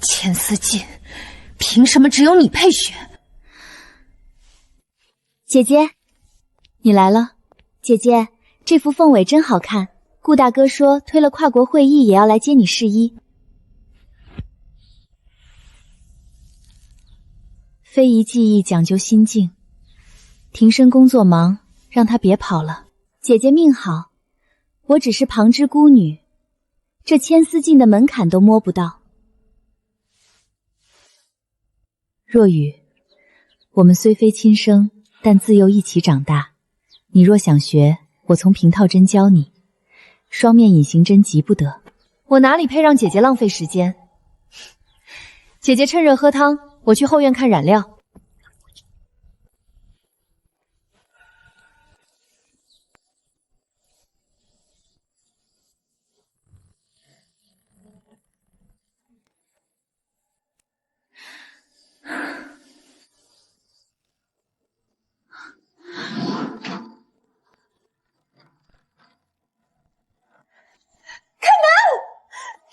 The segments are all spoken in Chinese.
千丝镜，凭什么只有你配选？姐姐，你来了。姐姐，这副凤尾真好看。顾大哥说推了跨国会议也要来接你试衣。非遗技艺讲究心境，庭深工作忙，让他别跑了。姐姐命好，我只是旁支孤女，这千丝镜的门槛都摸不到。若雨，我们虽非亲生，但自幼一起长大。你若想学，我从平套针教你。双面隐形针急不得。我哪里配让姐姐浪费时间？姐姐趁热喝汤，我去后院看染料。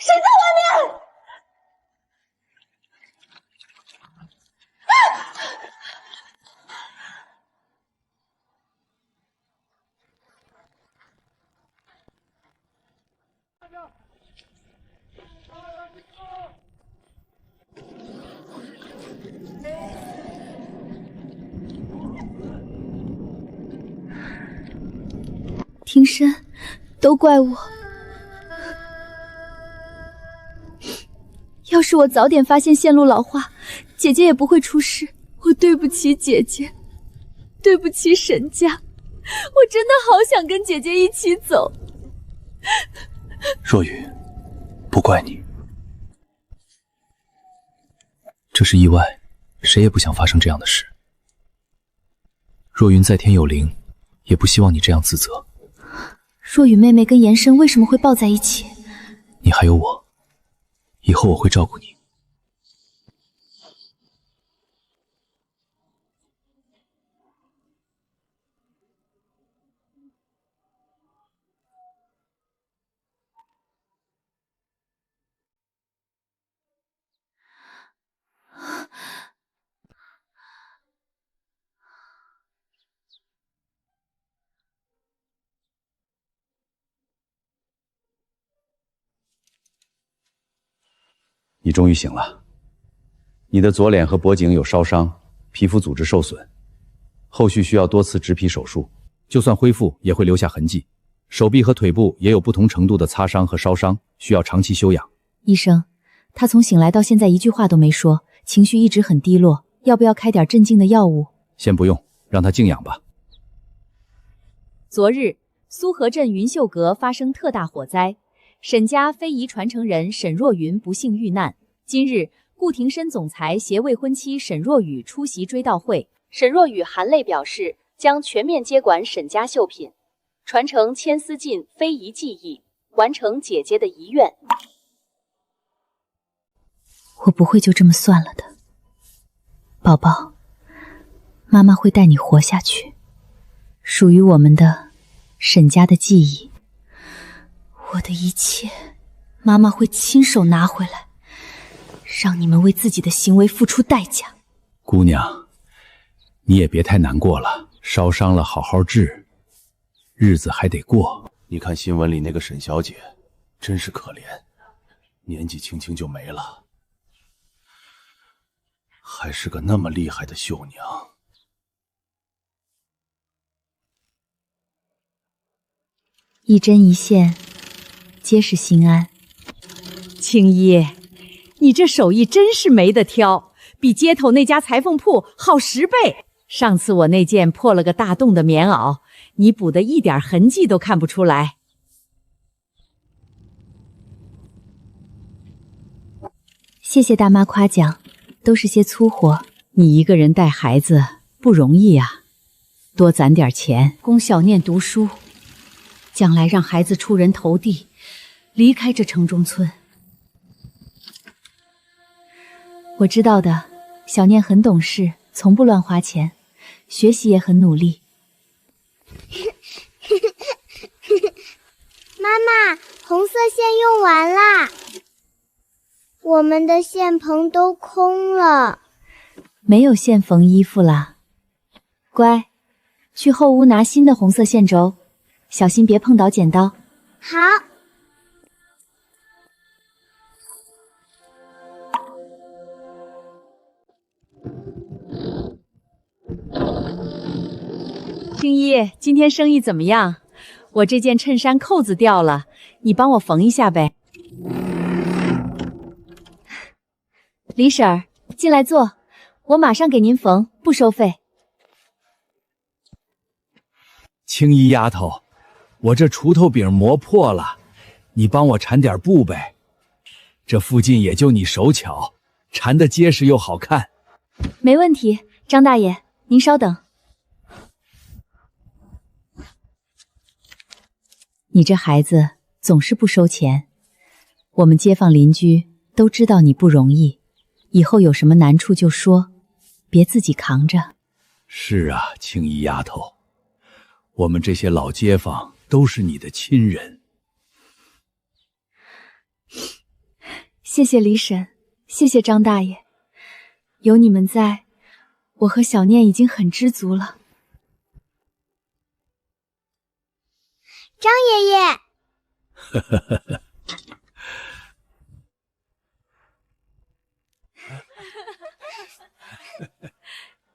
谁在外面？庭深，都怪我。要是我早点发现线路老化，姐姐也不会出事。我对不起姐姐，对不起沈家，我真的好想跟姐姐一起走。若雨，不怪你，这是意外，谁也不想发生这样的事。若云在天有灵，也不希望你这样自责。若雨妹妹跟延生为什么会抱在一起？你还有我，以后我会照顾你。你终于醒了。你的左脸和脖颈有烧伤，皮肤组织受损，后续需要多次植皮手术，就算恢复也会留下痕迹。手臂和腿部也有不同程度的擦伤和烧伤，需要长期休养。医生，他从醒来到现在一句话都没说，情绪一直很低落，要不要开点镇静的药物？先不用，让他静养吧。昨日，苏河镇云秀阁发生特大火灾，沈家非遗传承人沈若云不幸遇难。今日，顾庭深总裁携未婚妻沈若雨出席追悼会。沈若雨含泪表示，将全面接管沈家绣品，传承千丝镜非遗技艺，完成姐姐的遗愿。我不会就这么算了的，宝宝，妈妈会带你活下去，属于我们的沈家的记忆，我的一切，妈妈会亲手拿回来，让你们为自己的行为付出代价。姑娘，你也别太难过了，烧伤了好好治，日子还得过。你看新闻里那个沈小姐，真是可怜，年纪轻轻就没了，还是个那么厉害的绣娘。一针一线，皆是心安。青衣，你这手艺真是没得挑，比街头那家裁缝铺好10倍。上次我那件破了个大洞的棉袄，你补的一点痕迹都看不出来。谢谢大妈夸奖，都是些粗活。你一个人带孩子不容易啊，多攒点钱供小念读书，将来让孩子出人头地，离开这城中村。我知道的，小念很懂事，从不乱花钱，学习也很努力。妈妈，红色线用完啦。我们的线棚都空了。没有线缝衣服啦。乖，去后屋拿新的红色线轴，小心别碰倒剪刀。好。青衣，今天生意怎么样？我这件衬衫扣子掉了，你帮我缝一下呗。李婶儿，进来坐，我马上给您缝，不收费。青衣丫头，我这锄头柄磨破了，你帮我缠点布呗。这附近也就你手巧，缠得结实又好看。没问题，张大爷，您稍等。你这孩子总是不收钱，我们街坊邻居都知道你不容易，以后有什么难处就说，别自己扛着。是啊，青衣丫头，我们这些老街坊都是你的亲人。谢谢李婶，谢谢张大爷，有你们在，我和小念已经很知足了。张爷爷，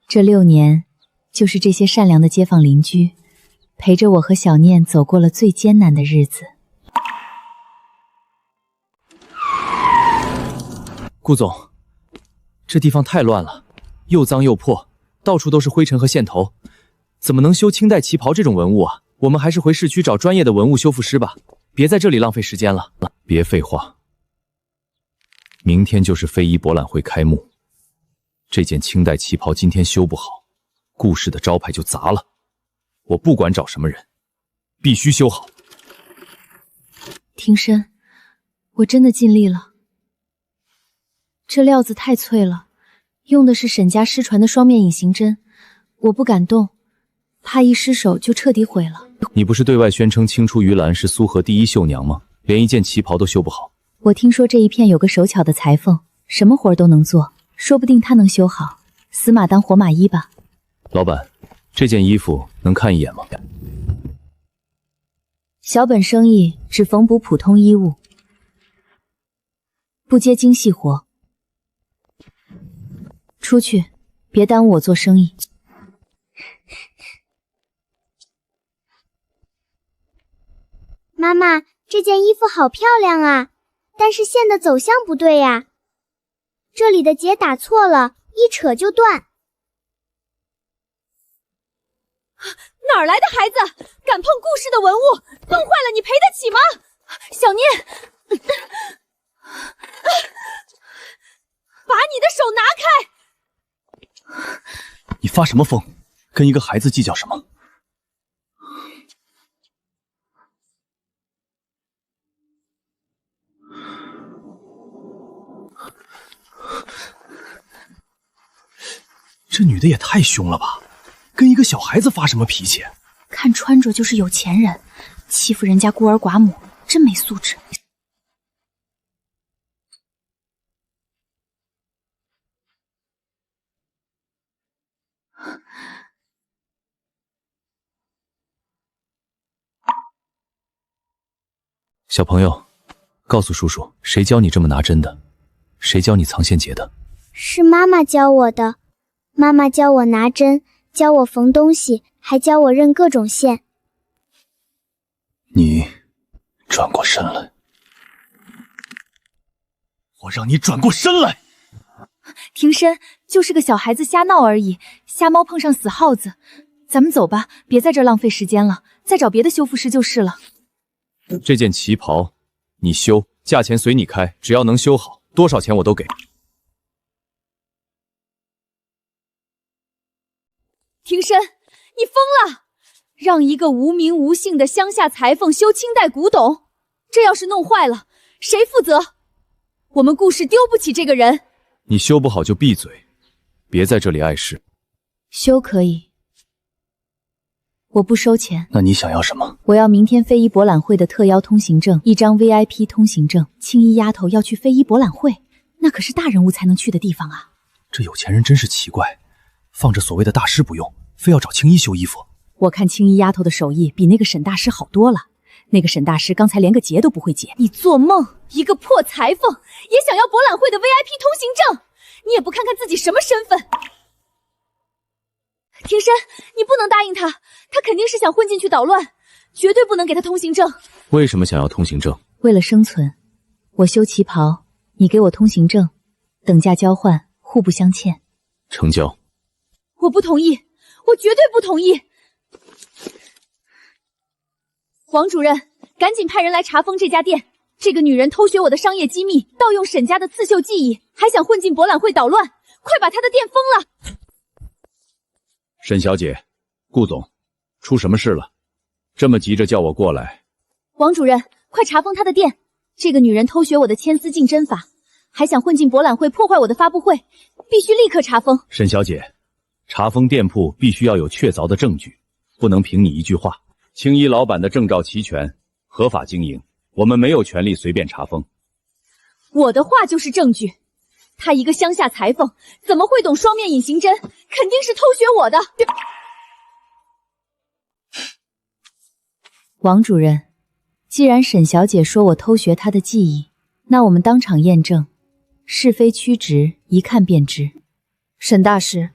这6年，就是这些善良的街坊邻居，陪着我和小念走过了最艰难的日子。顾总，这地方太乱了，又脏又破，到处都是灰尘和线头，怎么能修清代旗袍这种文物啊？我们还是回市区找专业的文物修复师吧，别在这里浪费时间了。别废话，明天就是非遗博览会开幕，这件清代旗袍今天修不好，顾氏的招牌就砸了。我不管找什么人，必须修好。庭深，我真的尽力了。这料子太脆了，用的是沈家失传的双面隐形针，我不敢动，怕一失手就彻底毁了。你不是对外宣称青出于蓝是苏河第一绣娘吗？连一件旗袍都修不好。我听说这一片有个手巧的裁缝，什么活都能做，说不定他能修好。死马当活马医吧。老板，这件衣服能看一眼吗？小本生意，只缝补普通衣物，不接精细活。出去，别耽误我做生意。妈妈，这件衣服好漂亮啊，但是线的走向不对呀，这里的结打错了，一扯就断。哪儿来的孩子，敢碰顾氏的文物，弄坏了你赔得起吗？小念，把你的手拿开！你发什么疯？跟一个孩子计较什么？这女的也太凶了吧！跟一个小孩子发什么脾气？看穿着就是有钱人，欺负人家孤儿寡母，真没素质。小朋友，告诉叔叔，谁教你这么拿针的？谁教你藏线结的？是妈妈教我的，妈妈教我拿针，教我缝东西，还教我认各种线。你转过身来，我让你转过身来！庭深，就是个小孩子瞎闹而已，瞎猫碰上死耗子。咱们走吧，别在这儿浪费时间了，再找别的修复师就是了。这件旗袍你修，价钱随你开，只要能修好，多少钱我都给。庭深，你疯了！让一个无名无姓的乡下裁缝修清代古董，这要是弄坏了，谁负责？我们顾氏丢不起这个人。你修不好就闭嘴，别在这里碍事。修可以，我不收钱。那你想要什么？我要明天非遗博览会的特邀通行证，一张 VIP 通行证。青衣丫头要去非遗博览会，那可是大人物才能去的地方啊。这有钱人真是奇怪，放着所谓的大师不用，非要找青衣修衣服。我看青衣丫头的手艺比那个沈大师好多了。那个沈大师刚才连个结都不会解。你做梦！一个破裁缝也想要博览会的 VIP 通行证，你也不看看自己什么身份。庭深，你不能答应他，他肯定是想混进去捣乱，绝对不能给他通行证。为什么想要通行证？为了生存，我修旗袍，你给我通行证，等价交换，互不相欠。成交。我不同意，我绝对不同意。王主任，赶紧派人来查封这家店。这个女人偷学我的商业机密，盗用沈家的刺绣技艺，还想混进博览会捣乱，快把她的店封了！沈小姐，顾总，出什么事了？这么急着叫我过来？王主任，快查封她的店！这个女人偷学我的千丝镜针法，还想混进博览会破坏我的发布会，必须立刻查封！沈小姐，查封店铺必须要有确凿的证据，不能凭你一句话。青衣老板的证照齐全，合法经营，我们没有权利随便查封。我的话就是证据。他一个乡下裁缝，怎么会懂双面隐形针？肯定是偷学我的。王主任，既然沈小姐说我偷学她的技艺，那我们当场验证，是非曲直，一看便知。沈大师，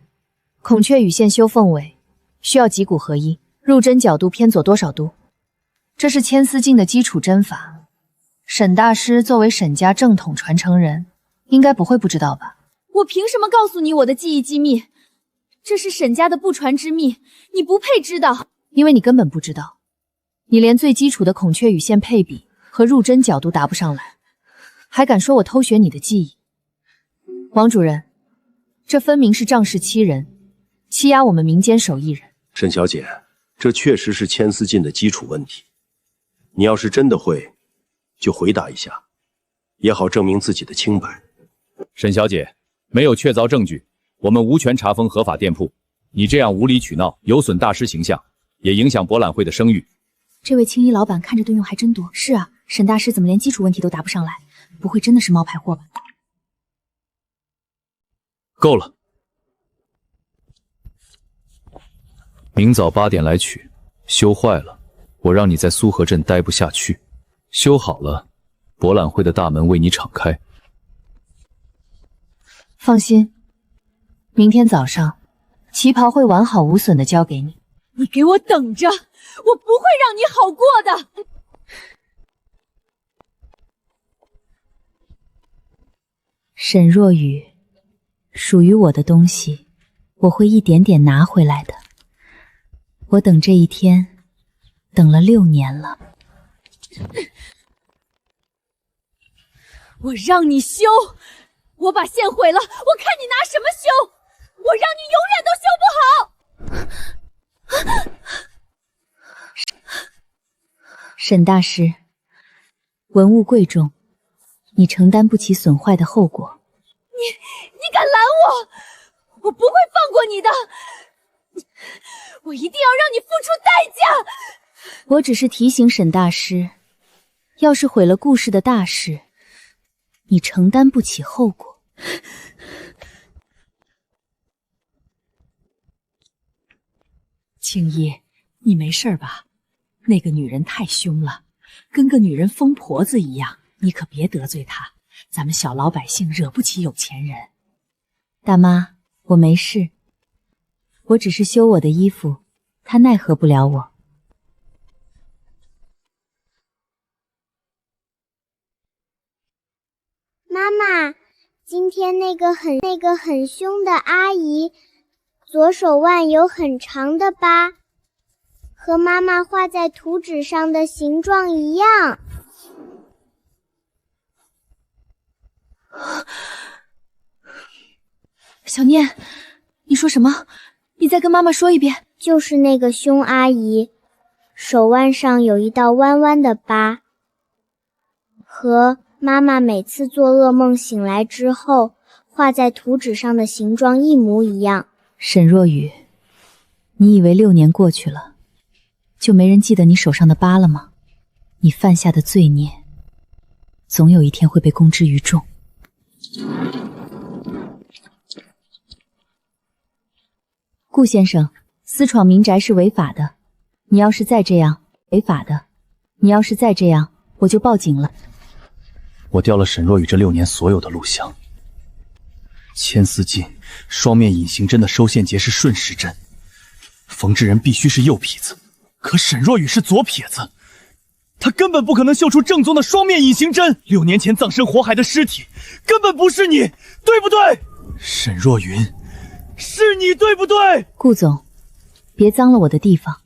孔雀羽线修凤尾，需要几股合一，入针角度偏左多少度？这是千丝镜的基础针法。沈大师作为沈家正统传承人，应该不会不知道吧？我凭什么告诉你我的技艺机密？这是沈家的不传之秘，你不配知道。因为你根本不知道，你连最基础的孔雀羽线配比和入针角度答不上来，还敢说我偷学你的技艺？王主任，这分明是仗势欺人，欺压我们民间手艺人。沈小姐，这确实是千丝镜的基础问题。你要是真的会，就回答一下，也好证明自己的清白。沈小姐，没有确凿证据，我们无权查封合法店铺。你这样无理取闹，有损大师形象，也影响博览会的声誉。这位青衣老板看着盾用还真多。是啊，沈大师怎么连基础问题都答不上来？不会真的是冒牌货吧？够了，明早8点来取，修坏了，我让你在苏河镇待不下去；修好了，博览会的大门为你敞开。放心，明天早上旗袍会完好无损的交给你。你给我等着，我不会让你好过的。沈若雨，属于我的东西，我会一点点拿回来的。我等这一天，等了6年了。我让你修，我把线毁了，我看你拿什么修？我让你永远都修不好！沈大师，文物贵重，你承担不起损坏的后果。你敢拦我？我不会放过你的！我一定要让你付出代价！我只是提醒沈大师，要是毁了顾氏的大事，你承担不起后果。青衣，你没事吧？那个女人太凶了，跟个女人疯婆子一样，你可别得罪她。咱们小老百姓惹不起有钱人。大妈，我没事，我只是修我的衣服，她奈何不了我。妈妈，今天那个很凶的阿姨，左手腕有很长的疤，和妈妈画在图纸上的形状一样。小念，你说什么？你再跟妈妈说一遍。就是那个凶阿姨，手腕上有一道弯弯的疤，和妈妈每次做噩梦醒来之后画在图纸上的形状一模一样。沈若雨，你以为6年过去了，就没人记得你手上的疤了吗？你犯下的罪孽，总有一天会被公之于众。顾先生，私闯民宅是违法的，你要是再这样，违法的，你要是再这样，我就报警了。我调了沈若雨这6年所有的录像，千丝镜、双面隐形针的收线节是顺时针，缝制人必须是右撇子，可沈若雨是左撇子，她根本不可能绣出正宗的双面隐形针。6年前葬身火海的尸体根本不是你，对不对？沈若云，是你对不对？顾总，别脏了我的地方，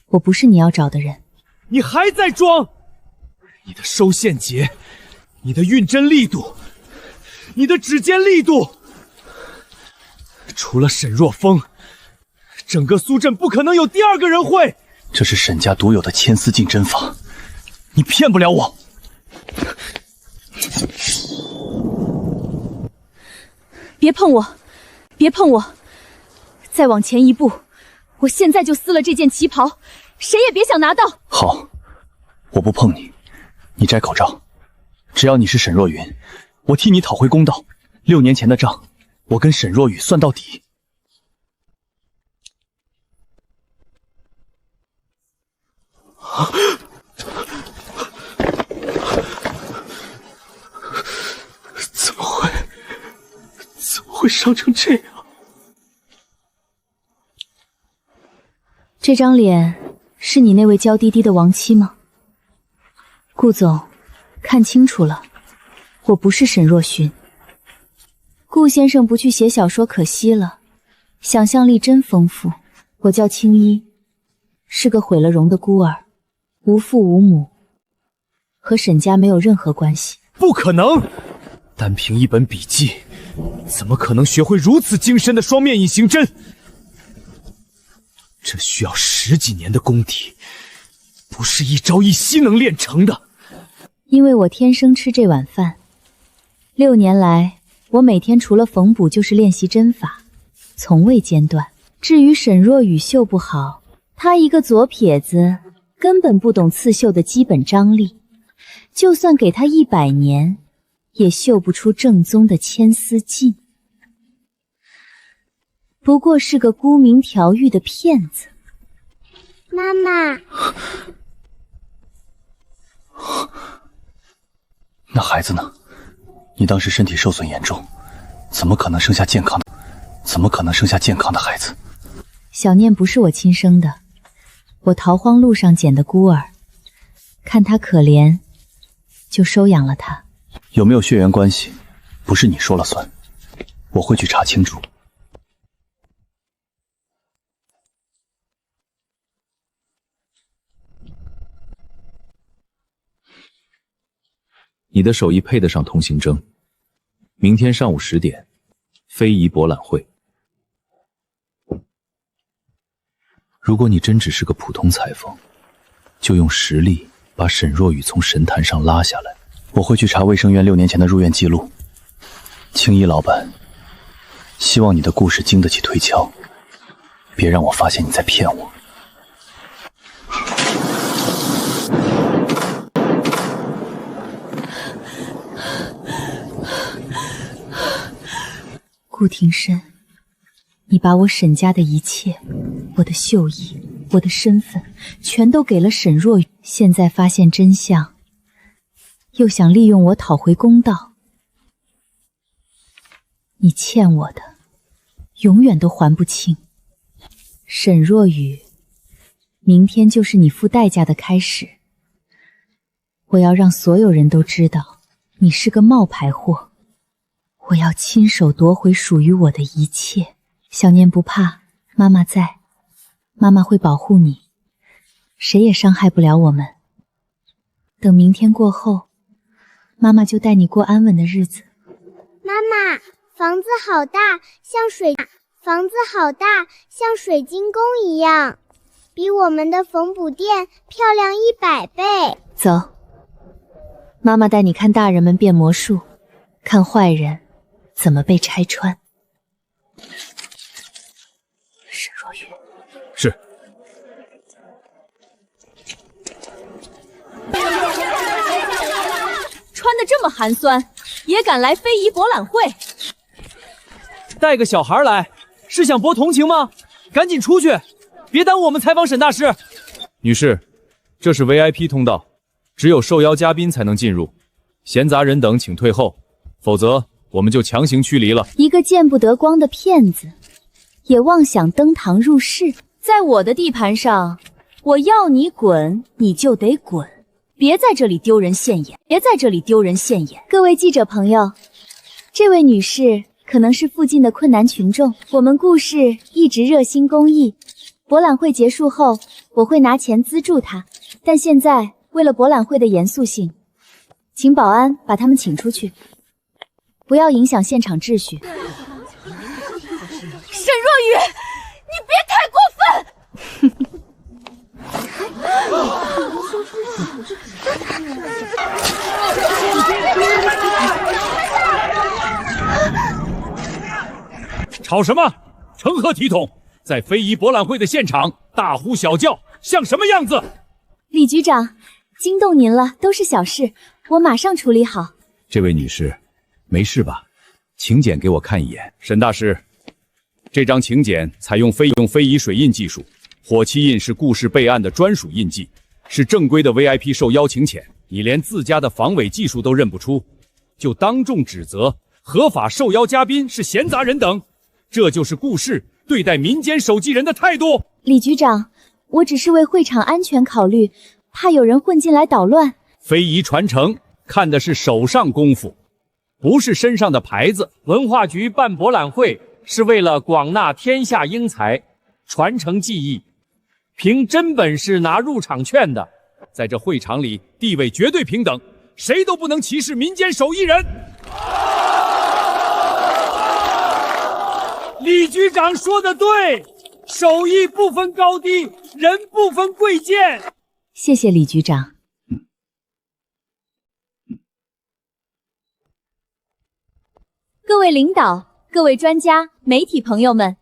我不是你要找的人。你还在装？你的收线节，你的运针力度，你的指尖力度，除了沈若风，整个苏镇不可能有第2个人会。这是沈家独有的千丝镜针法，你骗不了我。别碰我，别碰我！再往前一步，我现在就撕了这件旗袍，谁也别想拿到。好，我不碰你，你摘口罩。只要你是沈若云，我替你讨回公道。6年前的账，我跟沈若雨算到底。怎么会伤成这样？这张脸是你那位娇滴滴的亡妻吗？顾总，看清楚了，我不是沈若寻。顾先生不去写小说可惜了，想象力真丰富。我叫青衣，是个毁了容的孤儿，无父无母，和沈家没有任何关系。不可能！单凭一本笔记，怎么可能学会如此精深的双面隐形针？这需要10几年的功底，不是一朝一夕能练成的。因为我天生吃这碗饭，6年来，我每天除了缝补就是练习针法，从未间断。至于沈若雨绣不好，她一个左撇子，根本不懂刺绣的基本张力，就算给她100年，也绣不出正宗的千丝镜。不过是个沽名钓誉的骗子。妈妈，那孩子呢？你当时身体受损严重，怎么可能生下健康的孩子？小念不是我亲生的，我逃荒路上捡的孤儿，看他可怜，就收养了他。有没有血缘关系，不是你说了算，我会去查清楚。你的手艺配得上通行证。明天上午10点，非遗博览会。如果你真只是个普通裁缝，就用实力把沈若雨从神坛上拉下来。我会去查卫生院6年前的入院记录。青衣老板，希望你的故事经得起推敲，别让我发现你在骗我。顾庭深，你把我沈家的一切，我的绣艺，我的身份，全都给了沈若雨。现在发现真相，又想利用我讨回公道。你欠我的，永远都还不清。沈若雨，明天就是你付代价的开始。我要让所有人都知道，你是个冒牌货。我要亲手夺回属于我的一切。小念不怕，妈妈在，妈妈会保护你，谁也伤害不了我们。等明天过后，妈妈就带你过安稳的日子。妈妈，房子好大，像水晶宫一样，比我们的缝补店漂亮100倍。走，妈妈带你看大人们变魔术，看坏人怎么被拆穿。沈若雨，是。穿得这么寒酸，也敢来非遗博览会？带个小孩来，是想博同情吗？赶紧出去，别耽误我们采访沈大师。女士，这是 VIP 通道，只有受邀嘉宾才能进入，闲杂人等请退后，否则我们就强行驱离了。一个见不得光的骗子，也妄想登堂入室，在我的地盘上，我要你滚，你就得滚，别在这里丢人现眼，别在这里丢人现眼。各位记者朋友，这位女士可能是附近的困难群众，我们故事一直热心公益。博览会结束后，我会拿钱资助她，但现在为了博览会的严肃性，请保安把他们请出去，不要影响现场秩序。沈若雨，你别太过分！吵什么？成何体统？在非遗博览会的现场大呼小叫，像什么样子？李局长，惊动您了，都是小事，我马上处理好。这位女士，没事吧？请柬给我看一眼。沈大师，这张请柬采用非遗水印技术，火漆印是故事备案的专属印记，是正规的 VIP 受邀请柬。你连自家的防伪技术都认不出，就当众指责合法受邀嘉宾是闲杂人等，这就是故事对待民间手迹人的态度。李局长，我只是为会场安全考虑，怕有人混进来捣乱。非遗传承看的是手上功夫，不是身上的牌子。文化局办博览会是为了广纳天下英才，传承技艺，凭真本事拿入场券的，在这会场里地位绝对平等，谁都不能歧视民间手艺人。李局长说的对，手艺不分高低，人不分贵贱。谢谢李局长。各位领导、各位专家、媒体朋友们，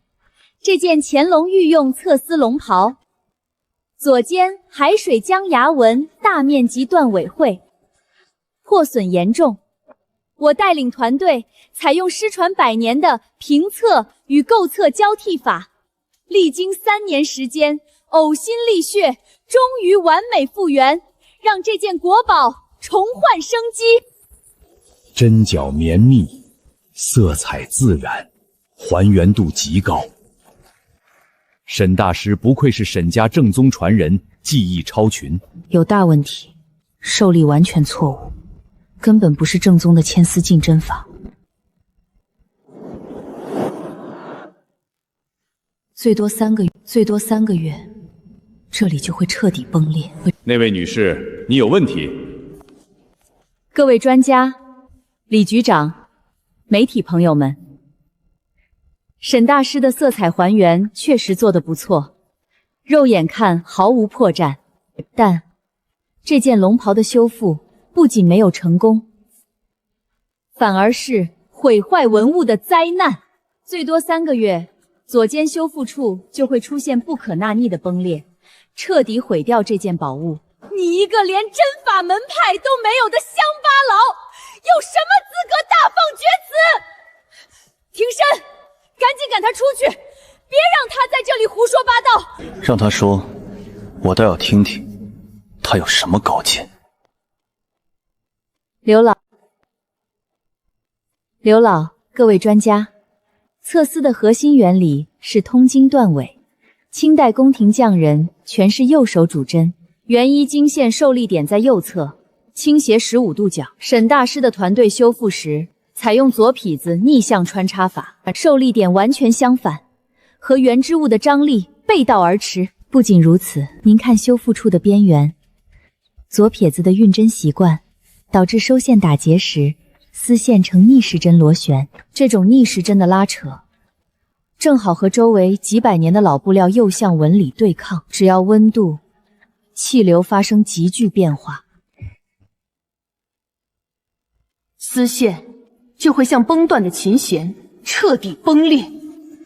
这件乾隆御用侧丝龙袍，左肩海水江崖纹大面积断尾绘，破损严重。我带领团队采用失传100年的评测与构测交替法，历经3年时间，呕心沥血，终于完美复原，让这件国宝重焕生机。针脚绵密，色彩自然，还原度极高。沈大师不愧是沈家正宗传人，技艺超群。有大问题，受力完全错误，根本不是正宗的牵丝进针法。最多3个月，这里就会彻底崩裂。那位女士，你有问题。各位专家、李局长、媒体朋友们，沈大师的色彩还原确实做得不错，肉眼看毫无破绽，但这件龙袍的修复不仅没有成功，反而是毁坏文物的灾难。最多3个月，左肩修复处就会出现不可纳逆的崩裂，彻底毁掉这件宝物。你一个连真法门派都没有的乡巴佬，有什么资格大放厥词？庭审，赶紧赶他出去，别让他在这里胡说八道。让他说，我倒要听听，他有什么高见。刘老，各位专家，侧丝的核心原理是通经断尾，清代宫廷匠人全是右手主针，原衣经线受力点在右侧，倾斜15度角。沈大师的团队修复时采用左匹子逆向穿插法，受力点完全相反，和原织物的张力背道而驰。不仅如此，您看修复处的边缘，左撇子的运针习惯导致收线打结时丝线呈逆时针螺旋，这种逆时针的拉扯正好和周围几百年的老布料右向纹理对抗，只要温度、气流发生急剧变化，丝线就会像崩断的琴弦，彻底崩裂，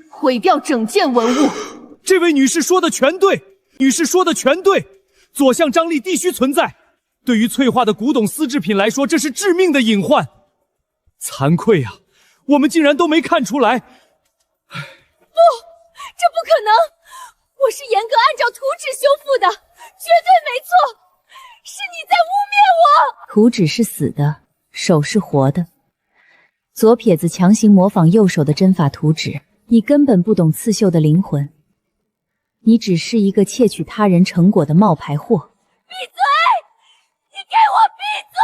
毁掉整件文物。这位女士说的全对，左向张力必须存在，对于脆化的古董丝制品来说，这是致命的隐患。惭愧啊，我们竟然都没看出来。不，这不可能！我是严格按照图纸修复的，绝对没错！是你在污蔑我！图纸是死的，手是活的。左撇子强行模仿右手的针法图纸，你根本不懂刺绣的灵魂，你只是一个窃取他人成果的冒牌货。闭嘴！你给我闭嘴！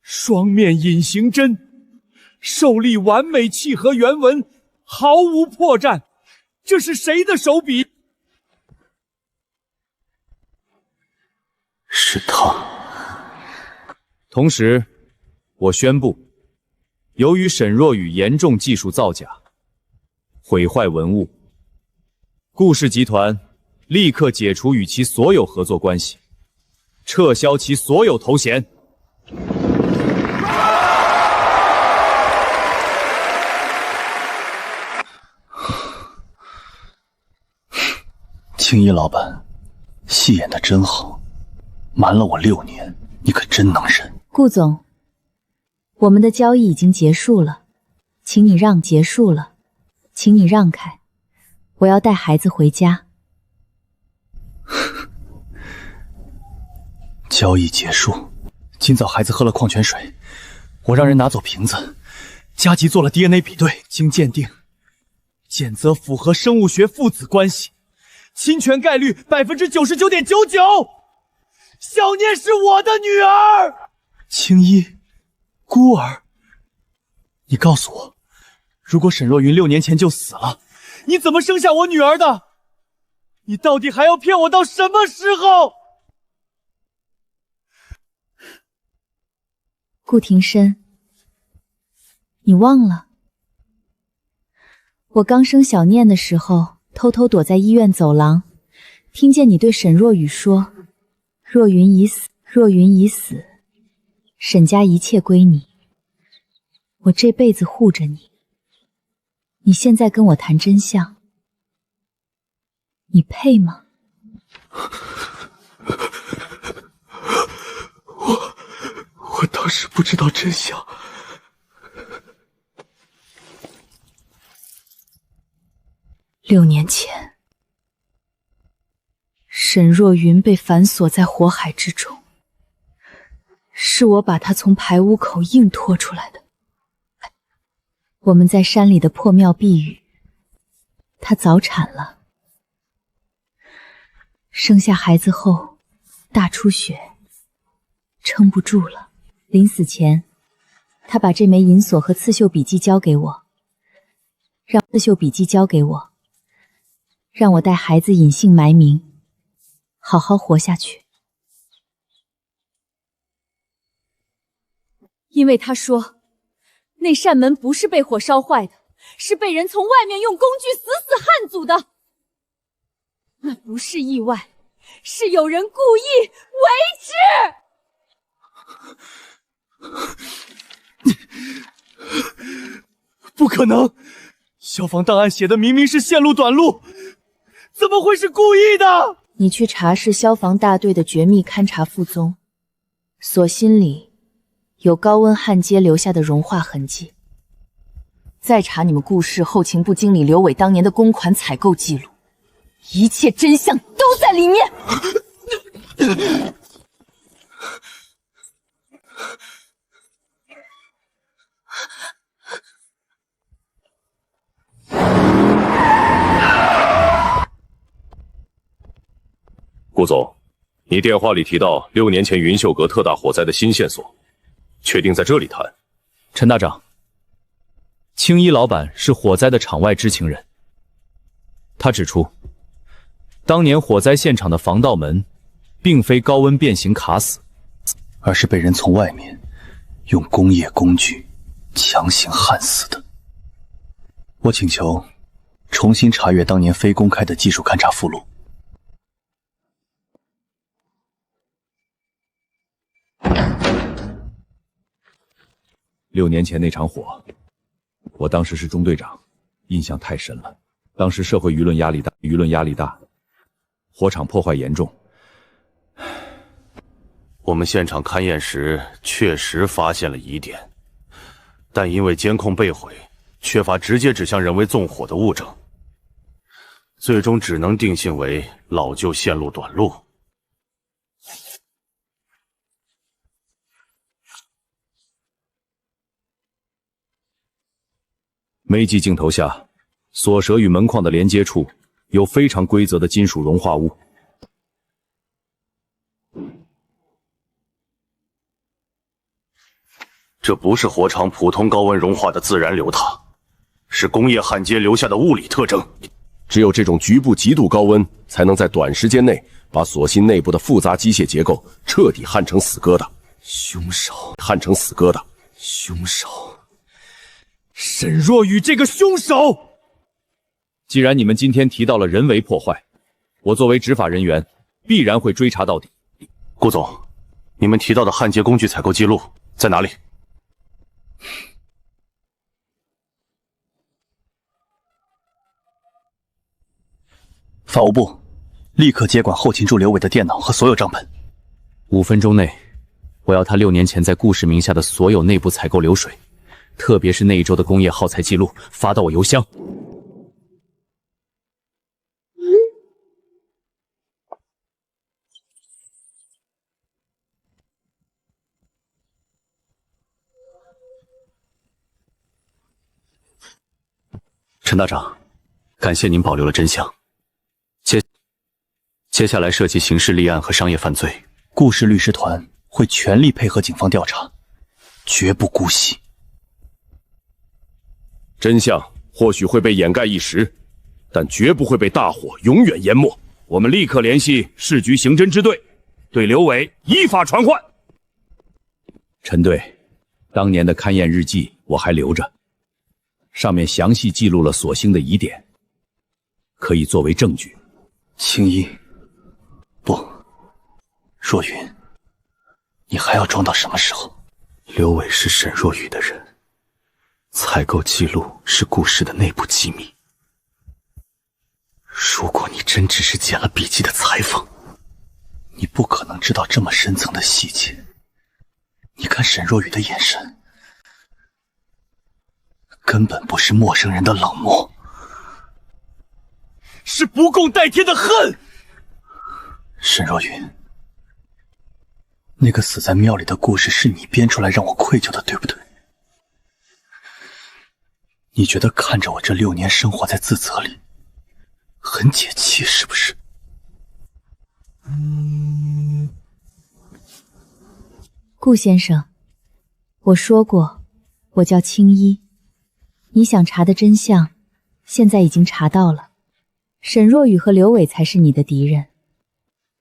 双面隐形针，手力完美契合原文，毫无破绽。这是谁的手笔？是他。同时，我宣布，由于沈若雨严重技术造假，毁坏文物，顾氏集团立刻解除与其所有合作关系，撤销其所有头衔。青衣老板，戏演得真好，瞒了我6年，你可真能忍。顾总，我们的交易已经结束了，请你结束了，请你让开，我要带孩子回家。交易结束，今早孩子喝了矿泉水，我让人拿走瓶子，加急做了 DNA 比对，经鉴定，检测符合生物学父子关系。侵权概率 99.99%， 小念是我的女儿。青衣，孤儿，你告诉我，如果沈若云6年前就死了，你怎么生下我女儿的？你到底还要骗我到什么时候？顾庭深，你忘了，我刚生小念的时候，偷偷躲在医院走廊，听见你对沈若雨说：“若云已死，若云已死，沈家一切归你，我这辈子护着你。”你现在跟我谈真相，你配吗？我当时不知道真相。6年前，沈若云被反锁在火海之中，是我把她从排污口硬拖出来的。我们在山里的破庙避雨，她早产了，生下孩子后大出血，撑不住了。临死前，她把这枚银锁和刺绣笔记交给我，让我带孩子隐姓埋名，好好活下去。因为他说，那扇门不是被火烧坏的，是被人从外面用工具死死焊阻的。那不是意外，是有人故意为之。不可能！消防档案写的明明是线路短路，怎么会是故意的？你去查是消防大队的绝密勘察副宗，锁芯里有高温焊接留下的融化痕迹。再查你们顾氏后勤部经理刘伟当年的公款采购记录，一切真相都在里面。顾总，你电话里提到6年前云秀阁特大火灾的新线索，确定在这里谈？陈大长，青衣老板是火灾的场外知情人。他指出，当年火灾现场的防盗门并非高温变形卡死，而是被人从外面用工业工具强行焊死的。我请求重新查阅当年非公开的技术勘察附录。6年前那场火，我当时是中队长，印象太深了。当时社会舆论压力大，火场破坏严重。我们现场勘验时确实发现了疑点，但因为监控被毁，缺乏直接指向人为纵火的物证，最终只能定性为老旧线路短路。煤机镜头下，锁舌与门框的连接处有非常规则的金属融化物。这不是火场普通高温融化的自然流淌，是工业焊接留下的物理特征。只有这种局部极度高温，才能在短时间内把锁芯内部的复杂机械结构彻底焊成死疙瘩。凶手，焊成死疙瘩。凶手，沈若雨这个凶手！既然你们今天提到了人为破坏，我作为执法人员，必然会追查到底。顾总，你们提到的焊接工具采购记录在哪里？法务部，立刻接管后勤助刘伟的电脑和所有账本。5分钟内，我要他6年前在顾氏名下的所有内部采购流水，特别是那一周的工业耗材记录，发到我邮箱。陈大长，感谢您保留了真相。接下来涉及刑事立案和商业犯罪，顾氏律师团会全力配合警方调查，绝不姑息。真相或许会被掩盖一时，但绝不会被大火永远淹没。我们立刻联系市局刑侦支队，对刘伟依法传唤。陈队，当年的勘验日记我还留着，上面详细记录了所星的疑点，可以作为证据。青衣，不，若云，你还要装到什么时候？刘伟是沈若雨的人，采购记录是顾氏的内部机密。如果你真只是捡了笔记的裁缝，你不可能知道这么深层的细节。你看沈若雨的眼神，根本不是陌生人的冷漠，是不共戴天的恨。沈若云，那个死在庙里的故事是你编出来让我愧疚的，对不对？你觉得看着我这6年生活在自责里，很解气是不是？顾先生，我说过，我叫青衣。你想查的真相，现在已经查到了。沈若雨和刘伟才是你的敌人，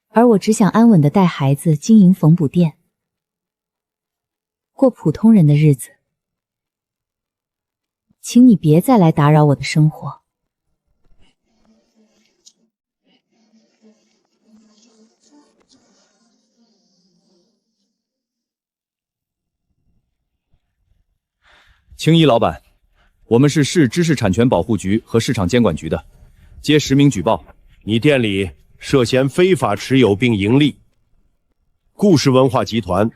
而我只想安稳地带孩子，经营缝补店，过普通人的日子。请你别再来打扰我的生活。青衣老板，我们是市知识产权保护局和市场监管局的，接实名举报，你店里涉嫌非法持有并盈利。顾氏文化集团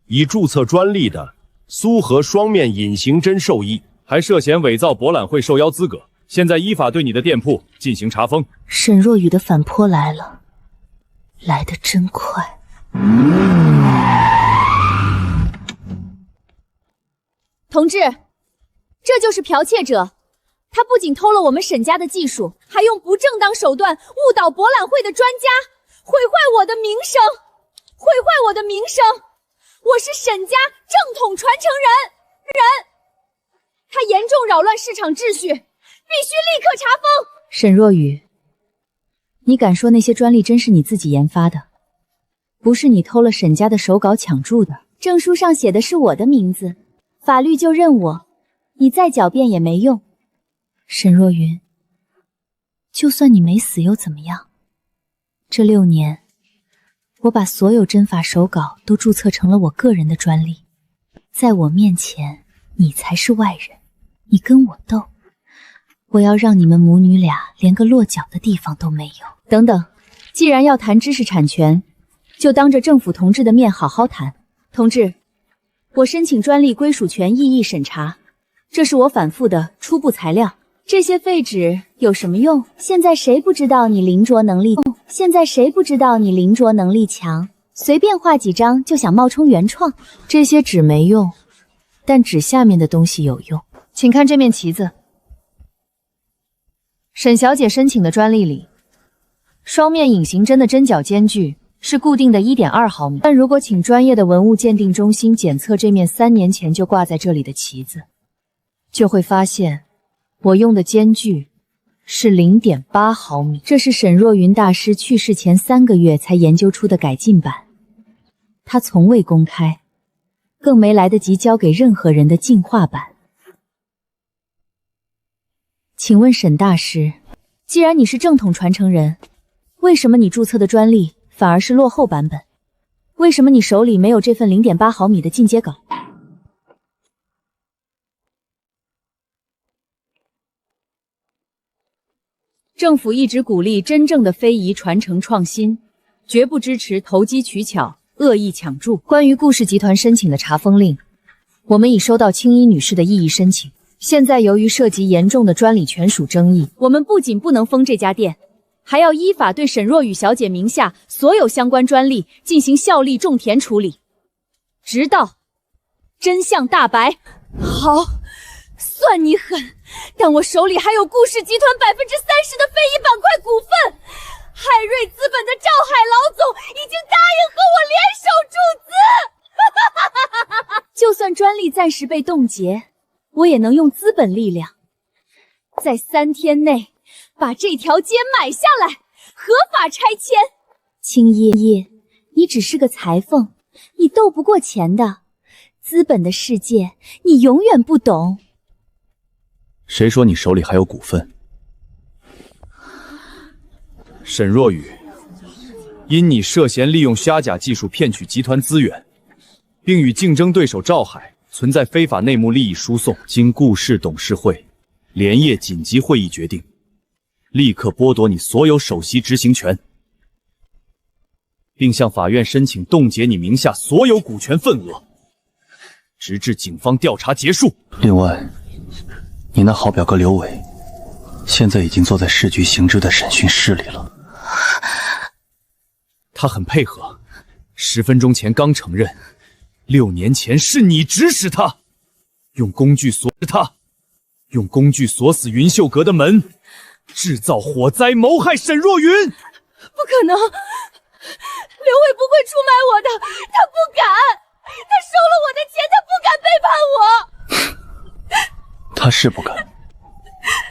已注册专利的苏荷双面隐形针寿衣，还涉嫌伪造博览会受邀资格，现在依法对你的店铺进行查封。沈若雨的反扑来了，来得真快。同志，这就是剽窃者，他不仅偷了我们沈家的技术，还用不正当手段误导博览会的专家，毁坏我的名声，毁坏我的名声！我是沈家正统传承人，他严重扰乱市场秩序，必须立刻查封！沈若雨，你敢说那些专利真是你自己研发的？不是你偷了沈家的手稿抢注的？证书上写的是我的名字，法律就认我，你再狡辩也没用。沈若云，就算你没死又怎么样？这6年，我把所有针法手稿都注册成了我个人的专利，在我面前，你才是外人，你跟我斗，我要让你们母女俩连个落脚的地方都没有。等等，既然要谈知识产权，就当着政府同志的面好好谈。同志，我申请专利归属权异议审查，这是我反复的初步材料。这些废纸有什么用？现在谁不知道你临着能力？现在谁不知道你临着能力强？随便画几张就想冒充原创？这些纸没用，但纸下面的东西有用。请看这面旗子，沈小姐申请的专利里，双面隐形针的针脚间距是固定的 1.2 毫米。但如果请专业的文物鉴定中心检测这面3年前就挂在这里的旗子，就会发现我用的间距是 0.8 毫米。这是沈若云大师去世前3个月才研究出的改进版，他从未公开，更没来得及交给任何人的进化版。请问沈大师，既然你是正统传承人，为什么你注册的专利反而是落后版本？为什么你手里没有这份 0.8 毫米的进阶稿？政府一直鼓励真正的非遗传承创新，绝不支持投机取巧、恶意抢注。关于顾氏集团申请的查封令，我们已收到青衣女士的异议申请。现在由于涉及严重的专利权属争议，我们不仅不能封这家店，还要依法对沈若雨小姐名下所有相关专利进行效力种田处理，直到真相大白。好，算你狠，但我手里还有顾氏集团30%的非遗板块股份，海瑞资本的赵海老总已经答应和我联手注资。就算专利暂时被冻结，我也能用资本力量，在3天内把这条街买下来，合法拆迁。青衣，你只是个裁缝，你斗不过钱的。资本的世界，你永远不懂。谁说你手里还有股份？沈若雨，因你涉嫌利用虚假技术骗取集团资源，并与竞争对手赵海存在非法内幕利益输送，经顾氏董事会连夜紧急会议决定，立刻剥夺你所有首席执行权，并向法院申请冻结你名下所有股权份额，直至警方调查结束。另外，你那好表哥刘伟，现在已经坐在市局刑侦的审讯室里了。他很配合，10分钟前刚承认，6年前是你指使他，用工具锁死云秀阁的门，制造火灾，谋害沈若云。不可能，刘伟不会出卖我的，他不敢，他收了我的钱，他不敢背叛我。他是不敢，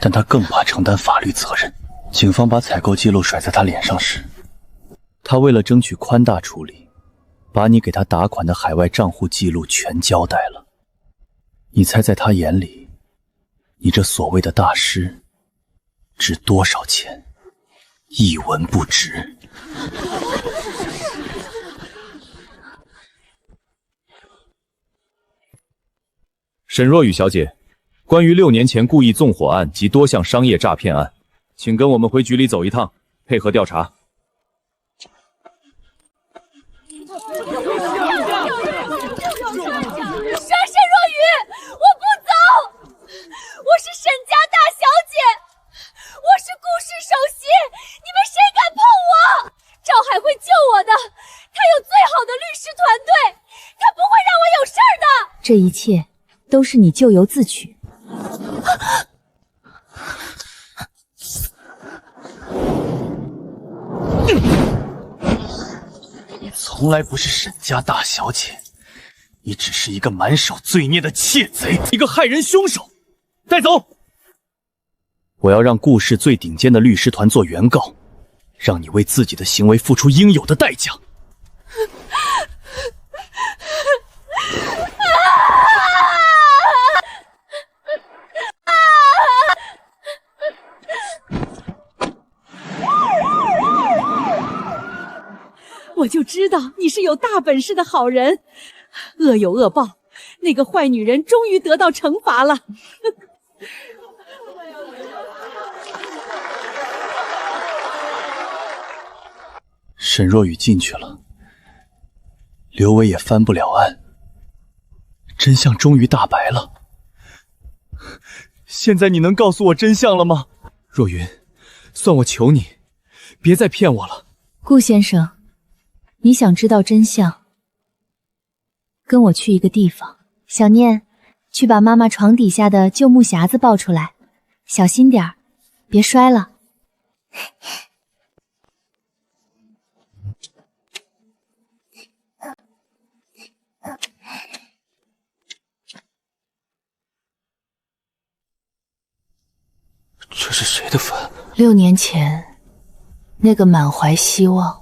但他更怕承担法律责任。警方把采购记录甩在他脸上时，他为了争取宽大处理，把你给他打款的海外账户记录全交代了。你猜在他眼里，你这所谓的大师值多少钱？一文不值。沈若雨小姐，关于6年前故意纵火案及多项商业诈骗案，请跟我们回局里走一趟，配合调查。沈若雨，我不走！我是沈家大小姐，我是顾氏首席，你们谁敢碰我？赵海会救我的，他有最好的律师团队，他不会让我有事儿的。这一切都是你咎由自取。你从来不是沈家大小姐，你只是一个满手罪孽的窃贼，一个害人凶手。带走！我要让顾氏最顶尖的律师团做原告，让你为自己的行为付出应有的代价。我就知道你是有大本事的好人，恶有恶报，那个坏女人终于得到惩罚了。沈若雨进去了，刘伟也翻不了案，真相终于大白了。现在你能告诉我真相了吗？若云，算我求你，别再骗我了。顾先生，你想知道真相，跟我去一个地方。小念，去把妈妈床底下的旧木匣子抱出来，小心点儿，别摔了。这是谁的坟？6年前，那个满怀希望，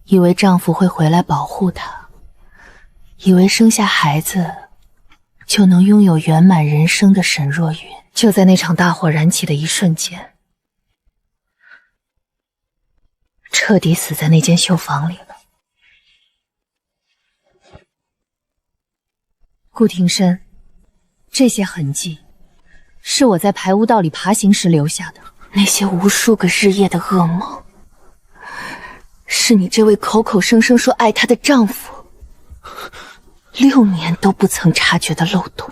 以为丈夫会回来保护她，以为生下孩子就能拥有圆满人生的沈若云，就在那场大火燃起的一瞬间，彻底死在那间绣房里了。顾庭深，这些痕迹是我在排污道里爬行时留下的，那些无数个日夜的噩梦，是你这位口口声声说爱她的丈夫6年都不曾察觉的漏洞。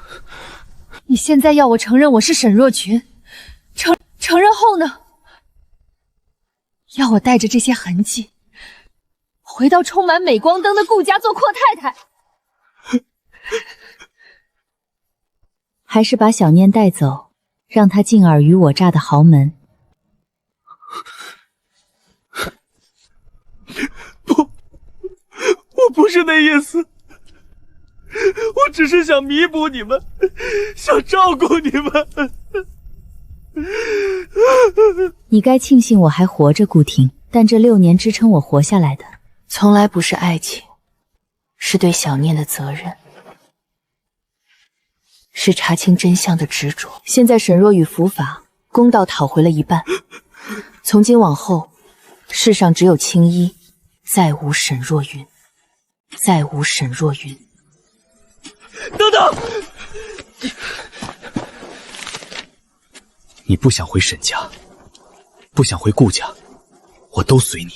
你现在要我承认我是沈若群，承认后呢？要我带着这些痕迹，回到充满镁光灯的顾家做阔太太？还是把小念带走，让她进尔虞我诈的豪门？我不是那意思，我只是想弥补你们，想照顾你们。你该庆幸我还活着，顾婷，但这6年支撑我活下来的，从来不是爱情，是对小念的责任，是查清真相的执着。现在沈若雨伏法，公道讨回了一半，从今往后，世上只有青衣，再无沈若云，再无沈若云。等等！你不想回沈家，不想回顾家，我都随你。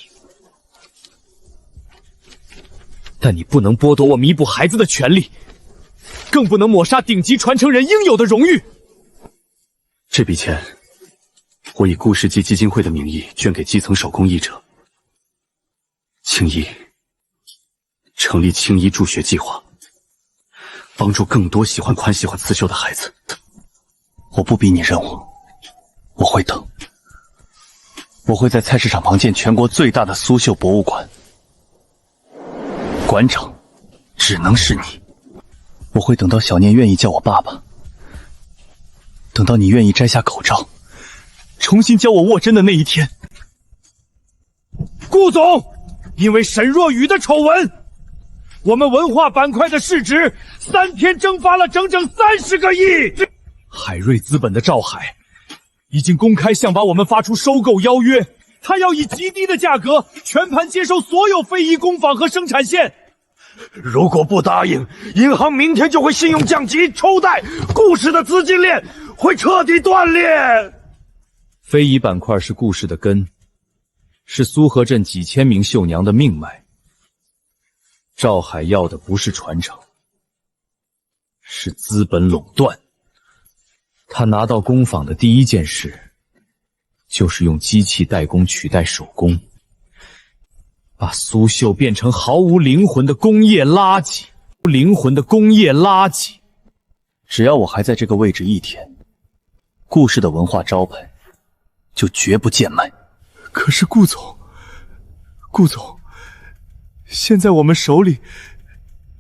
但你不能剥夺我弥补孩子的权利，更不能抹杀顶级传承人应有的荣誉。这笔钱，我以顾世基基金会的名义捐给基层手工艺者。青衣成立青衣助学计划，帮助更多喜欢刺绣的孩子。我不逼你任务，我会等。我会在菜市场旁建全国最大的苏绣博物馆，馆长只能是你。我会等到小念愿意叫我爸爸，等到你愿意摘下口罩，重新教我握针的那一天。顾总，因为沈若雨的丑闻，我们文化板块的市值3天蒸发了整整30个亿。海瑞资本的赵海已经公开向把我们发出收购邀约，他要以极低的价格全盘接收所有非遗工坊和生产线。如果不答应，银行明天就会信用降级抽贷，顾氏的资金链会彻底断裂。非遗板块是顾氏的根，是苏河镇几千名绣娘的命脉。赵海要的不是传承，是资本垄断。他拿到工坊的第一件事，就是用机器代工取代手工，把苏绣变成毫无灵魂的工业垃圾。只要我还在这个位置一天，顾氏的文化招牌就绝不贱卖。可是顾总，现在我们手里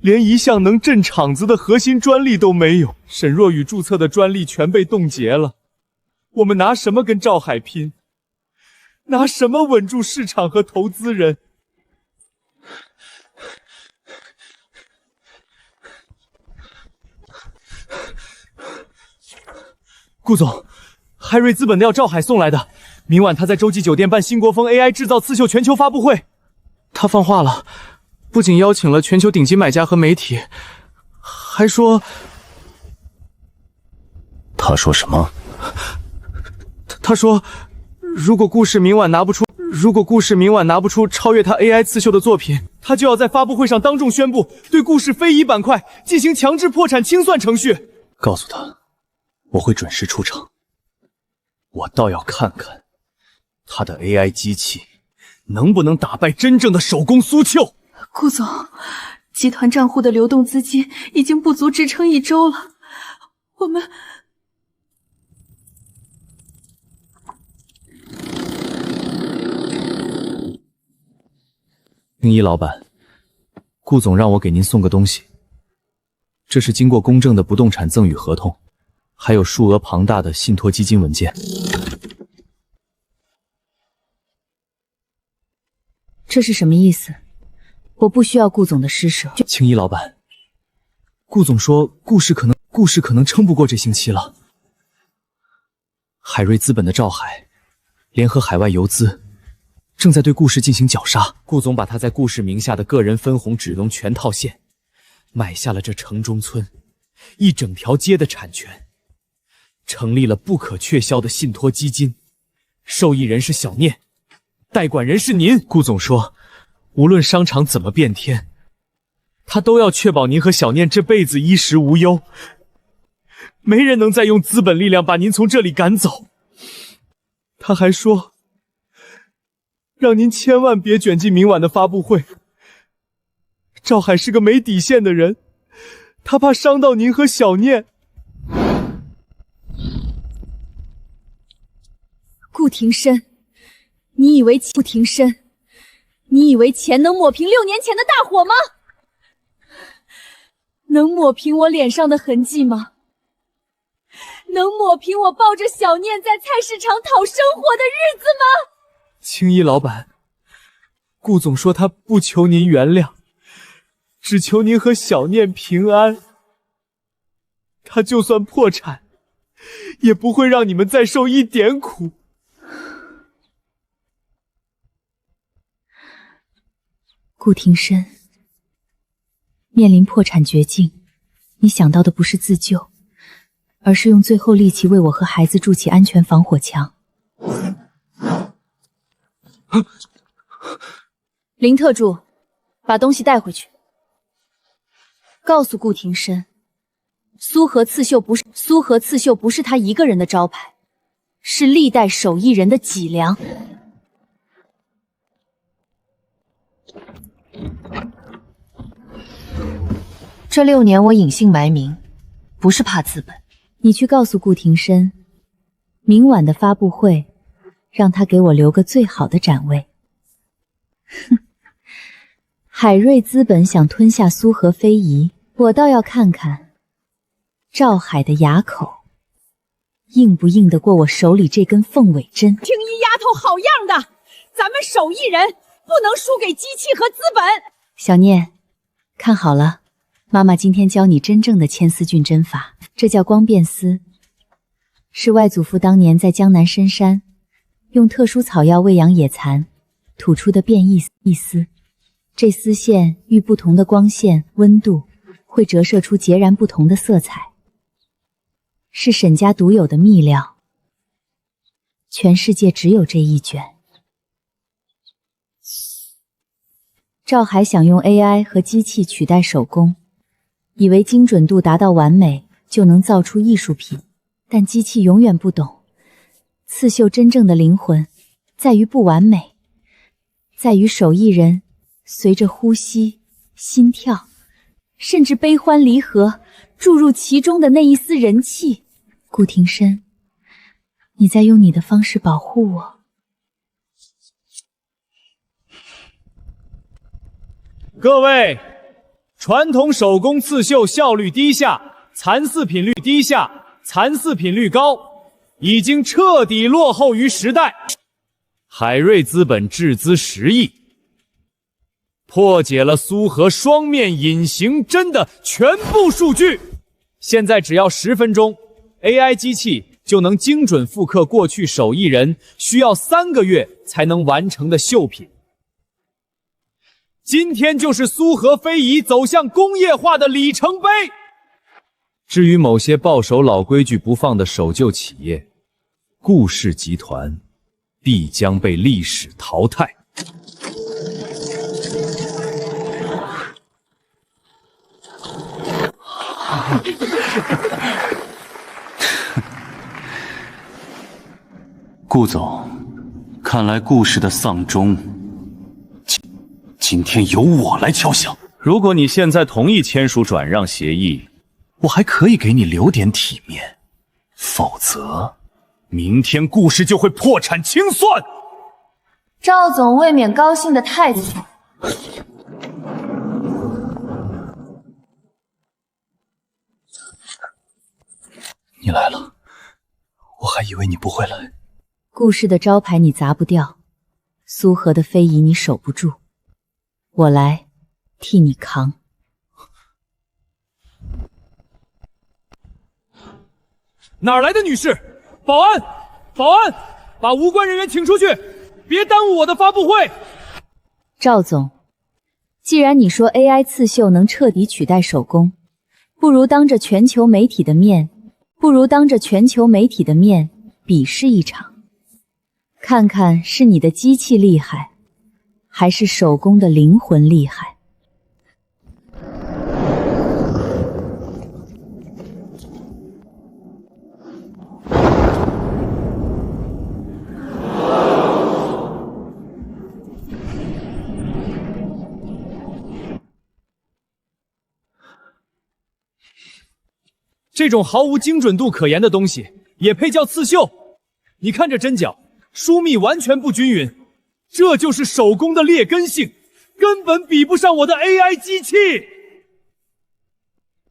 连一项能镇场子的核心专利都没有，沈若雨注册的专利全被冻结了，我们拿什么跟赵海拼？拿什么稳住市场和投资人？顾总，海瑞资本的要赵海送来的，明晚他在洲际酒店办新国风 AI 制造刺绣全球发布会。他放话了，不仅邀请了全球顶级买家和媒体，还说……他说什么？他说，如果故事明晚拿不出超越他 AI 刺绣的作品，他就要在发布会上当众宣布对故事非遗板块进行强制破产清算程序。告诉他，我会准时出场。我倒要看看他的 AI 机器能不能打败真正的手工苏绣。顾总，集团账户的流动资金已经不足支撑1周了，我们……青衣老板，顾总让我给您送个东西，这是经过公证的不动产赠与合同，还有数额庞大的信托基金文件。这是什么意思？我不需要顾总的施舍。青衣老板，顾总说故事可能撑不过这星期了。海瑞资本的赵海联合海外游资，正在对顾氏进行绞杀。顾总把他在顾氏名下的个人分红只能全套现，买下了这城中村一整条街的产权，成立了不可确销的信托基金，受益人是小念，代管人是您。顾总说，无论商场怎么变天，他都要确保您和小念这辈子衣食无忧，没人能再用资本力量把您从这里赶走。他还说，让您千万别卷进明晚的发布会。赵海是个没底线的人，他怕伤到您和小念。顾庭深，你以为钱能抹平6年前的大火吗？能抹平我脸上的痕迹吗？能抹平我抱着小念在菜市场讨生活的日子吗？青衣老板，顾总说他不求您原谅，只求您和小念平安。他就算破产，也不会让你们再受一点苦。顾庭深，面临破产绝境，你想到的不是自救，而是用最后力气为我和孩子筑起安全防火墙。林特助，把东西带回去。告诉顾庭深，苏和刺绣不是他一个人的招牌，是历代手艺人的脊梁。这6年我隐姓埋名，不是怕资本。你去告诉顾庭深，明晚的发布会，让他给我留个最好的展位。哼，海瑞资本想吞下苏和非遗，我倒要看看赵海的牙口硬不硬得过我手里这根凤尾针。青衣丫头好样的，咱们手艺人不能输给机器和资本。小念，看好了，妈妈今天教你真正的牵丝菌针法，这叫光变丝，是外祖父当年在江南深山用特殊草药喂养野蚕吐出的变异丝。这丝线遇不同的光线、温度，会折射出截然不同的色彩，是沈家独有的秘料，全世界只有这一卷。赵海想用 AI 和机器取代手工，以为精准度达到完美就能造出艺术品，但机器永远不懂，刺绣真正的灵魂在于不完美，在于手艺人随着呼吸、心跳，甚至悲欢离合，注入其中的那一丝人气。顾庭深，你在用你的方式保护我。各位，传统手工刺绣效率低下，残次品率低下，残次品率高，已经彻底落后于时代。海瑞资本斥资10亿，破解了苏和双面隐形针的全部数据。现在只要10分钟 ，AI 机器就能精准复刻过去手艺人需要3个月才能完成的绣品。今天就是苏和非遗走向工业化的里程碑。至于某些抱守老规矩不放的守旧企业，顾氏集团必将被历史淘汰。顾总，看来顾氏的丧钟，今天由我来敲响。如果你现在同意签署转让协议，我还可以给你留点体面，否则，明天顾氏就会破产清算。赵总未免高兴得太早。你来了，我还以为你不会来。顾氏的招牌你砸不掉，苏荷的非遗你守不住，我来替你扛。哪儿来的女士？保安！保安！把无关人员请出去，别耽误我的发布会。赵总，既然你说 AI 刺绣能彻底取代手工，不如当着全球媒体的面比试一场，看看是你的机器厉害，还是手工的灵魂厉害。这种毫无精准度可言的东西，也配叫刺绣？你看这针脚，疏密完全不均匀，这就是手工的劣根性，根本比不上我的 AI 机器。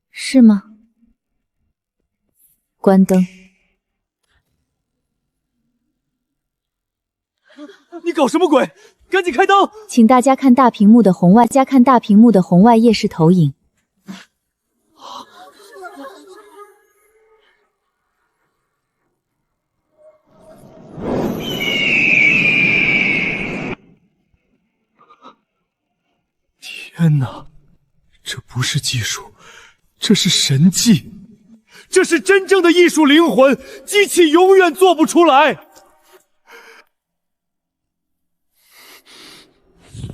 是吗？关灯。你搞什么鬼？赶紧开灯！请大家看大屏幕的红外夜视投影。天哪，这不是技术，这是神迹，这是真正的艺术灵魂，机器永远做不出来。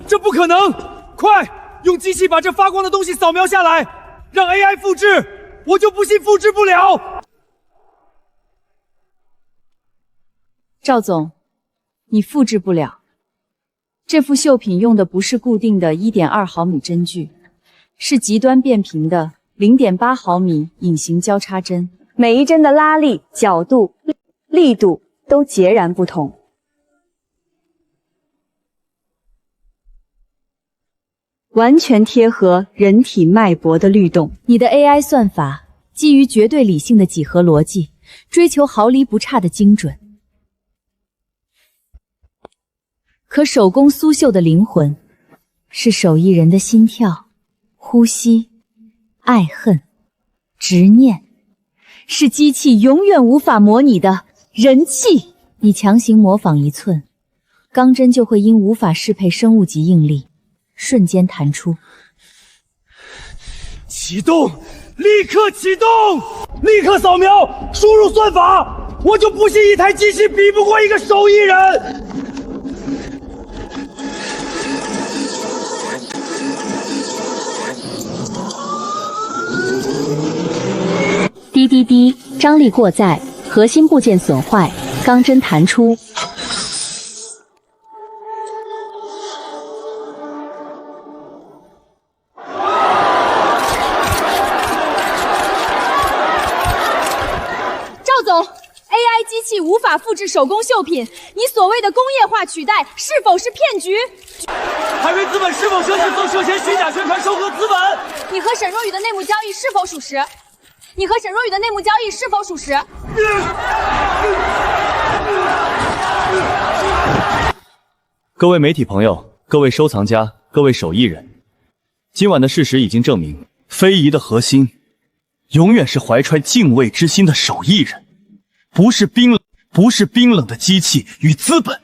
这不可能！快，用机器把这发光的东西扫描下来，让 AI 复制，我就不信复制不了。赵总，你复制不了。这幅绣品用的不是固定的 1.2 毫米针具，是极端变频的 0.8 毫米隐形交叉针，每一针的拉力、角度、力度都截然不同。完全贴合人体脉搏的律动。你的 AI 算法基于绝对理性的几何逻辑，追求毫厘不差的精准。可手工苏绣的灵魂，是手艺人的心跳、呼吸、爱恨、执念，是机器永远无法模拟的人气。你强行模仿1寸，钢针就会因无法适配生物级应力，瞬间弹出。启动！立刻启动！立刻扫描，输入算法！我就不信一台机器比不过一个手艺人！滴滴滴，张力过载，核心部件损坏，钢针弹出。赵总 ，AI 机器无法复制手工绣品，你所谓的工业化取代是否是骗局？海瑞资本是否涉及曾涉嫌虚假宣传收割资本？你和沈若雨的内幕交易是否属实？你和沈若雨的内幕交易是否属实？各位媒体朋友，各位收藏家，各位手艺人，今晚的事实已经证明，非遗的核心永远是怀揣敬畏之心的手艺人，不是冰冷的机器与资本。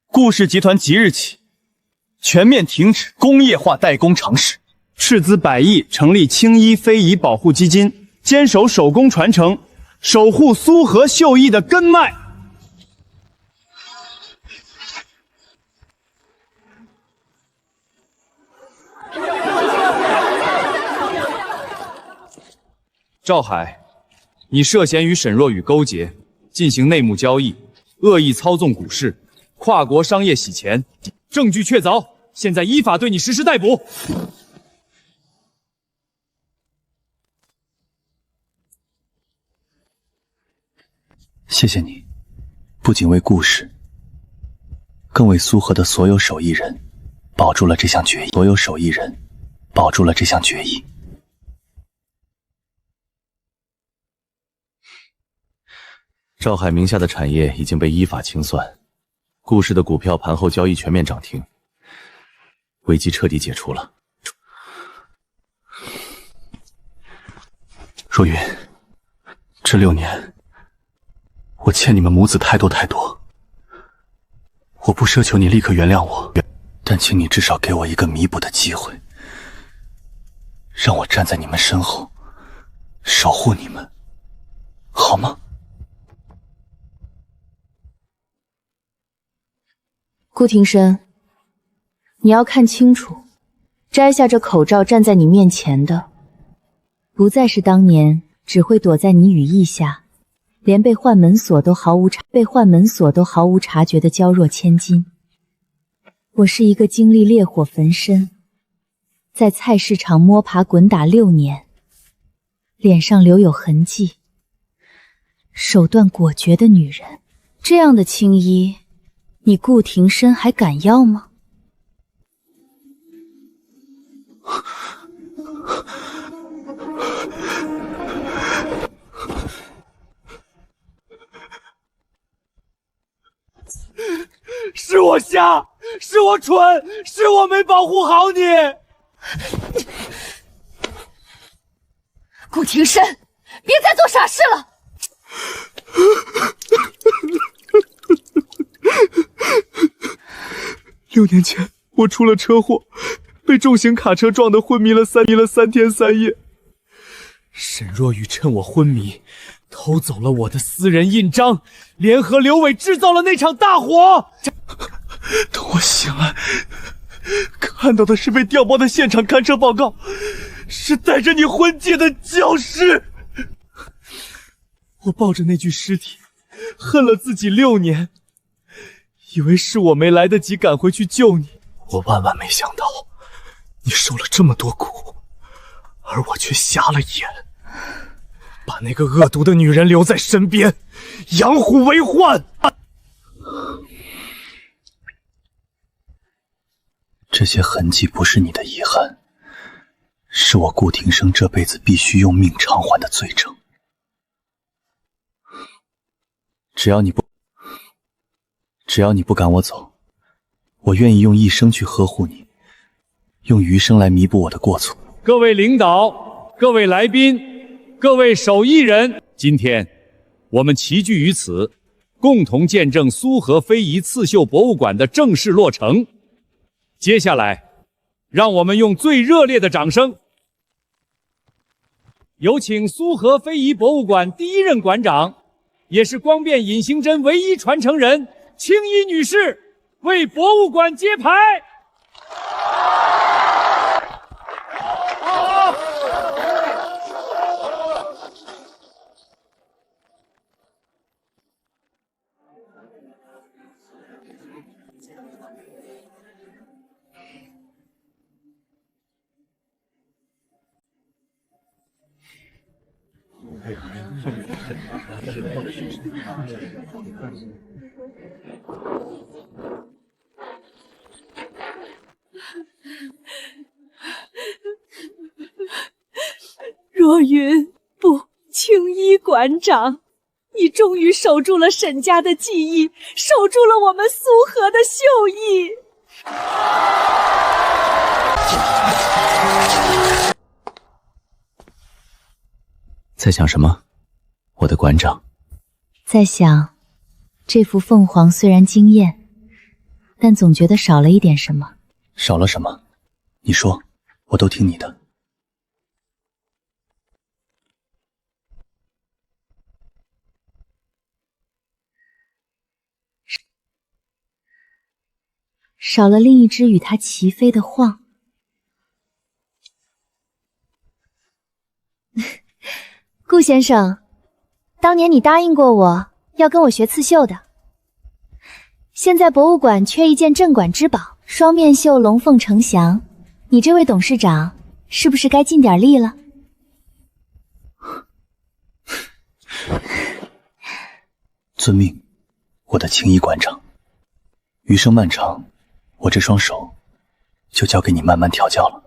顾氏集团即日起全面停止工业化代工尝试，斥资100亿成立青衣非遗保护基金，坚守手工传承，守护苏河绣艺的根脉。赵海，你涉嫌与沈若雨勾结，进行内幕交易，恶意操纵股市，跨国商业洗钱，证据确凿，现在依法对你实施逮捕。谢谢你，不仅为顾氏，更为苏河的所有手艺人保住了这项决议。赵海名下的产业已经被依法清算，顾氏的股票盘后交易全面涨停，危机彻底解除了。若云，这6年，我欠你们母子太多，我不奢求你立刻原谅我，但请你至少给我一个弥补的机会，让我站在你们身后，守护你们，好吗？顾庭深，你要看清楚，摘下这口罩站在你面前的，不再是当年只会躲在你羽翼下，连被换门锁都毫无察觉的娇弱千金。我是一个经历烈火焚身，在菜市场摸爬滚打6年，脸上留有痕迹，手段果决的女人。这样的青衣，你顾庭深还敢要吗？是我瞎，是我蠢，是我没保护好你。顾庭深，别再做傻事了。6年前，我出了车祸，被重型卡车撞得昏迷了3天3夜。沈若雨趁我昏迷，偷走了我的私人印章，联合刘伟制造了那场大火。等我醒来，看到的是被调包的现场勘测报告，是带着你婚戒的焦尸。我抱着那具尸体，恨了自己6年，以为是我没来得及赶回去救你，我万万没想到，你受了这么多苦，而我却瞎了眼，把那个恶毒的女人留在身边，养虎为患。这些痕迹不是你的遗憾，是我顾庭生这辈子必须用命偿还的罪证。只要你不赶我走，我愿意用一生去呵护你，用余生来弥补我的过错。各位领导，各位来宾，各位手艺人，今天我们齐聚于此，共同见证苏河非遗刺绣博物馆的正式落成。接下来，让我们用最热烈的掌声，有请苏河非遗博物馆第1任馆长，也是光变隐形针唯一传承人青衣女士为博物馆揭牌。若云，不，青衣馆长，你终于守住了沈家的记忆，守住了我们苏河的绣艺。在想什么，我的馆长？在想，这幅凤凰虽然惊艳，但总觉得少了一点什么。少了什么？你说。我都听你的。少了另一只与他齐飞的晃。顾先生，当年你答应过我要跟我学刺绣的，现在博物馆缺一件镇馆之宝——双面绣龙凤呈祥，你这位董事长是不是该尽点力了？遵命，我的青衣馆长。余生漫长，我这双手就交给你慢慢调教了。